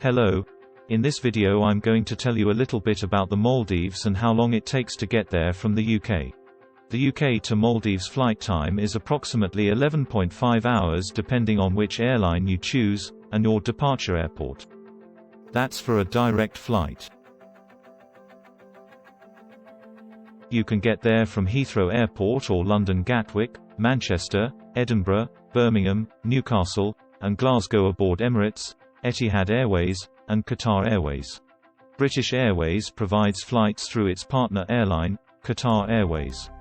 Hello. In this video I'm going to tell you a little bit about the Maldives and how long it takes to get there from the UK. The UK to Maldives flight time is approximately 11.5 hours depending on which airline you choose, and your departure airport. That's for a direct flight. You can get there from Heathrow Airport or London Gatwick, Manchester, Edinburgh, Birmingham, Newcastle, and Glasgow aboard Emirates, Etihad Airways, and Qatar Airways. British Airways provides flights through its partner airline, Qatar Airways.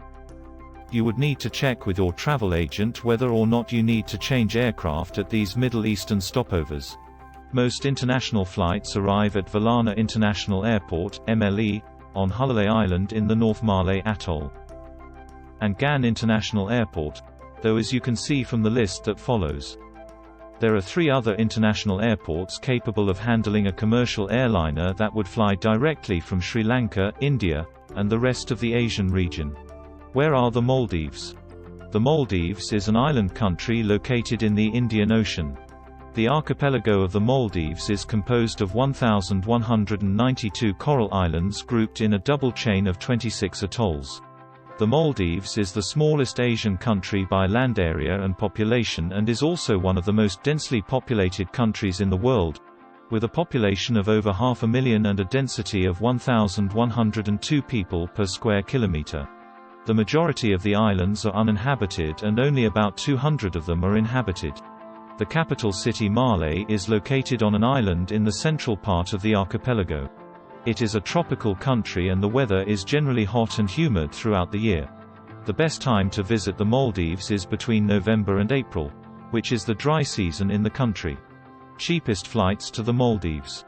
You would need to check with your travel agent whether or not you need to change aircraft at these Middle Eastern stopovers. Most international flights arrive at Velana International Airport, MLE, on Hulhulé Island in the North Malé Atoll. And Ghan International Airport, though, as you can see from the list that follows. There are 3 other international airports capable of handling a commercial airliner that would fly directly from Sri Lanka, India, and the rest of the Asian region. Where are the Maldives? The Maldives is an island country located in the Indian Ocean. The archipelago of the Maldives is composed of 1,192 coral islands grouped in a double chain of 26 atolls. The Maldives is the smallest Asian country by land area and population and is also one of the most densely populated countries in the world, with a population of over 500,000 and a density of 1,102 people per square kilometre. The majority of the islands are uninhabited and only about 200 of them are inhabited. The capital city Malé is located on an island in the central part of the archipelago. It is a tropical country and the weather is generally hot and humid throughout the year. The best time to visit the Maldives is between November and April, which is the dry season in the country. Cheapest flights to the Maldives.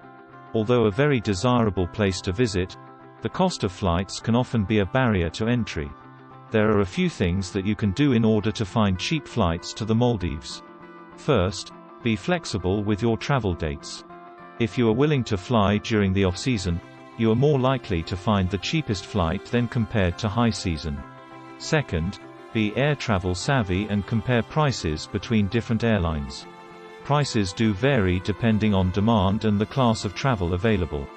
Although a very desirable place to visit, the cost of flights can often be a barrier to entry. There are a few things that you can do in order to find cheap flights to the Maldives. First, be flexible with your travel dates. If you are willing to fly during the off-season, you are more likely to find the cheapest flight than compared to high season. Second, be air travel savvy and compare prices between different airlines. Prices do vary depending on demand and the class of travel available.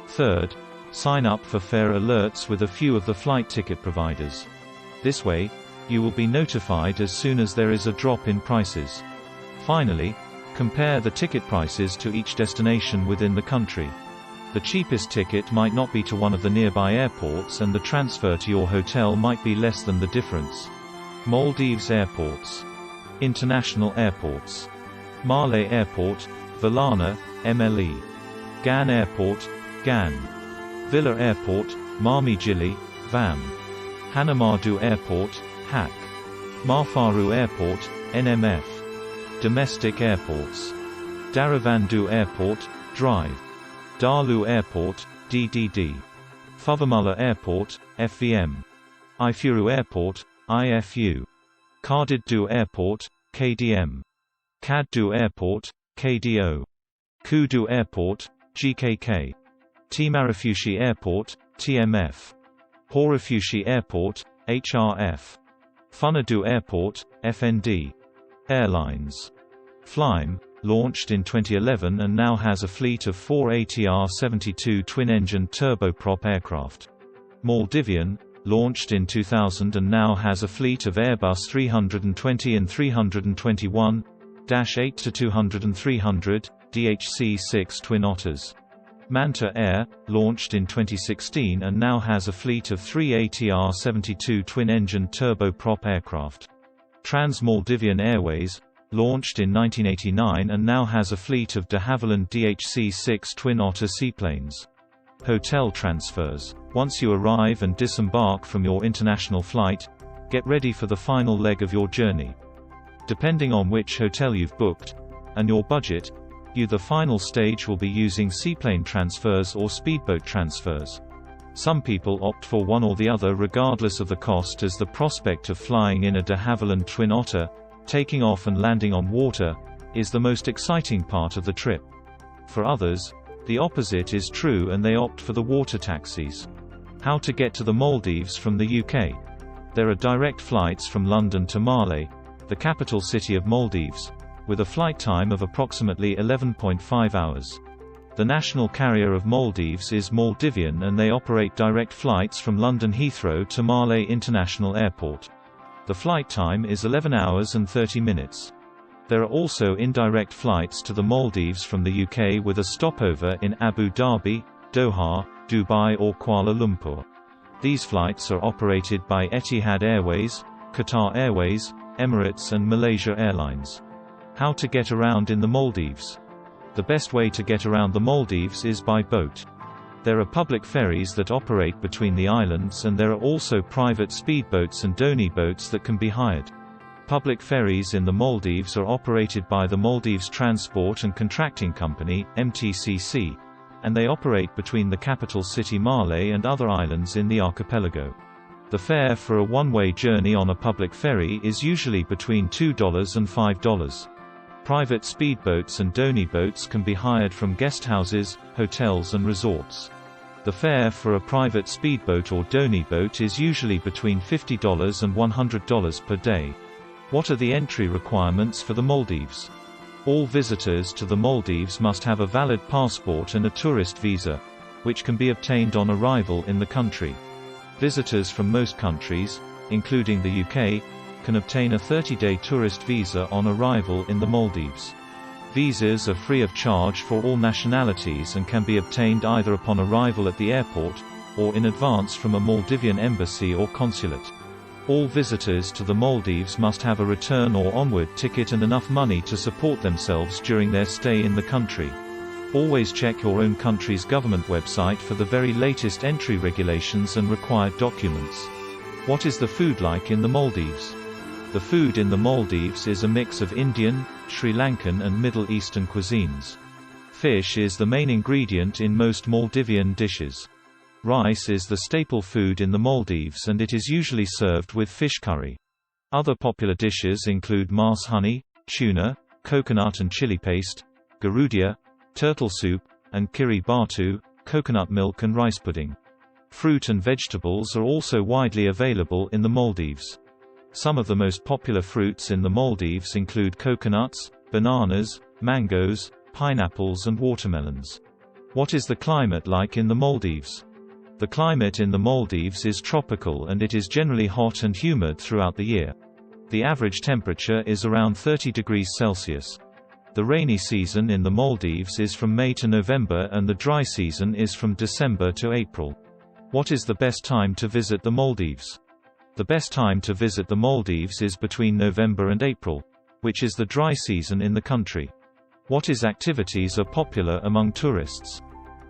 Third, sign up for fare alerts with a few of the flight ticket providers. This way, you will be notified as soon as there is a drop in prices. Finally, compare the ticket prices to each destination within the country. The cheapest ticket might not be to one of the nearby airports and the transfer to your hotel might be less than the difference. Maldives Airports. International Airports. Malé Airport, Velana, MLE. Ghan Airport, Ghan. Villa Airport, Marmijili, VAM. Hanamadu Airport, HAC. Marfaru Airport, NMF. Domestic airports. Daravandu Airport, Drive. Darlu Airport, DDD. Fuvahmulah Airport, FVM. Ifuru Airport, IFU. Kardiddu Airport, KDM. Kaddu Airport, KDO. Kudu Airport, GKK. Timarafushi Airport, TMF. Horafushi Airport, HRF. Funadu Airport, FND. Airlines. Flyme, launched in 2011 and now has a fleet of 4 ATR-72 twin-engine turboprop aircraft. Maldivian, launched in 2000 and now has a fleet of Airbus 320 and 321-8-200 and 300, DHC-6 Twin Otters. Manta Air, launched in 2016 and now has a fleet of 3 ATR-72 twin-engine turboprop aircraft. Trans-Maldivian Airways, launched in 1989 and now has a fleet of de Havilland DHC-6 Twin Otter seaplanes. Hotel transfers. Once you arrive and disembark from your international flight, get ready for the final leg of your journey. Depending on which hotel you've booked, and your budget, the final stage will be using seaplane transfers or speedboat transfers. Some people opt for one or the other regardless of the cost, as the prospect of flying in a de Havilland Twin Otter, taking off and landing on water, is the most exciting part of the trip. For others, the opposite is true and they opt for the water taxis. How to get to the Maldives from the UK? There are direct flights from London to Malé, the capital city of Maldives, with a flight time of approximately 11.5 hours. The national carrier of Maldives is Maldivian, and they operate direct flights from London Heathrow to Malé International Airport. The flight time is 11 hours and 30 minutes. There are also indirect flights to the Maldives from the UK with a stopover in Abu Dhabi, Doha, Dubai or Kuala Lumpur. These flights are operated by Etihad Airways, Qatar Airways, Emirates and Malaysia Airlines. How to get around in the Maldives? The best way to get around the Maldives is by boat. There are public ferries that operate between the islands, and there are also private speedboats and dhonie boats that can be hired. Public ferries in the Maldives are operated by the Maldives Transport and Contracting Company, MTCC, and they operate between the capital city Malé and other islands in the archipelago. The fare for a one-way journey on a public ferry is usually between $2 and $5. Private speedboats and dhonie boats can be hired from guest houses, hotels and resorts. The fare for a private speedboat or dhonie boat is usually between $50 and $100 per day. What are the entry requirements for the Maldives? All visitors to the Maldives must have a valid passport and a tourist visa, which can be obtained on arrival in the country. Visitors from most countries, including the UK, can obtain a 30-day tourist visa on arrival in the Maldives. Visas are free of charge for all nationalities and can be obtained either upon arrival at the airport, or in advance from a Maldivian embassy or consulate. All visitors to the Maldives must have a return or onward ticket and enough money to support themselves during their stay in the country. Always check your own country's government website for the very latest entry regulations and required documents. What is the food like in the Maldives? The food in the Maldives is a mix of Indian, Sri Lankan and Middle Eastern cuisines. Fish is the main ingredient in most Maldivian dishes. Rice is the staple food in the Maldives, and it is usually served with fish curry. Other popular dishes include mas honey, tuna, coconut and chili paste, garudia, turtle soup, and kiri batu, coconut milk and rice pudding. Fruit and vegetables are also widely available in the Maldives. Some of the most popular fruits in the Maldives include coconuts, bananas, mangoes, pineapples and watermelons. What is the climate like in the Maldives? The climate in the Maldives is tropical, and it is generally hot and humid throughout the year. The average temperature is around 30 degrees Celsius. The rainy season in the Maldives is from May to November, and the dry season is from December to April. What is the best time to visit the Maldives? The best time to visit the Maldives is between November and April, which is the dry season in the country. What activities are popular among tourists?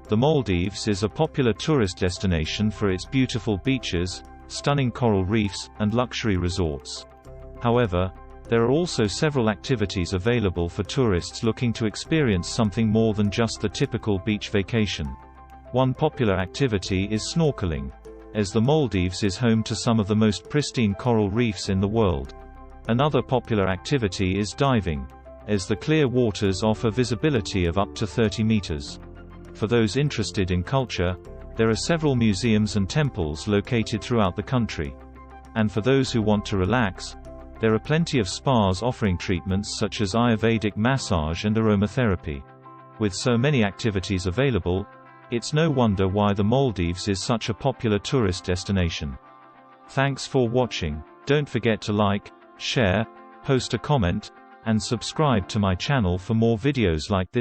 The Maldives is a popular tourist destination for its beautiful beaches, stunning coral reefs, and luxury resorts. However, there are also several activities available for tourists looking to experience something more than just the typical beach vacation. One popular activity is snorkeling, as the Maldives is home to some of the most pristine coral reefs in the world. Another popular activity is diving, as the clear waters offer visibility of up to 30 meters. For those interested in culture, there are several museums and temples located throughout the country. And for those who want to relax, there are plenty of spas offering treatments such as Ayurvedic massage and aromatherapy. With so many activities available, it's no wonder why the Maldives is such a popular tourist destination. Thanks for watching. Don't forget to like, share, post a comment, and subscribe to my channel for more videos like this.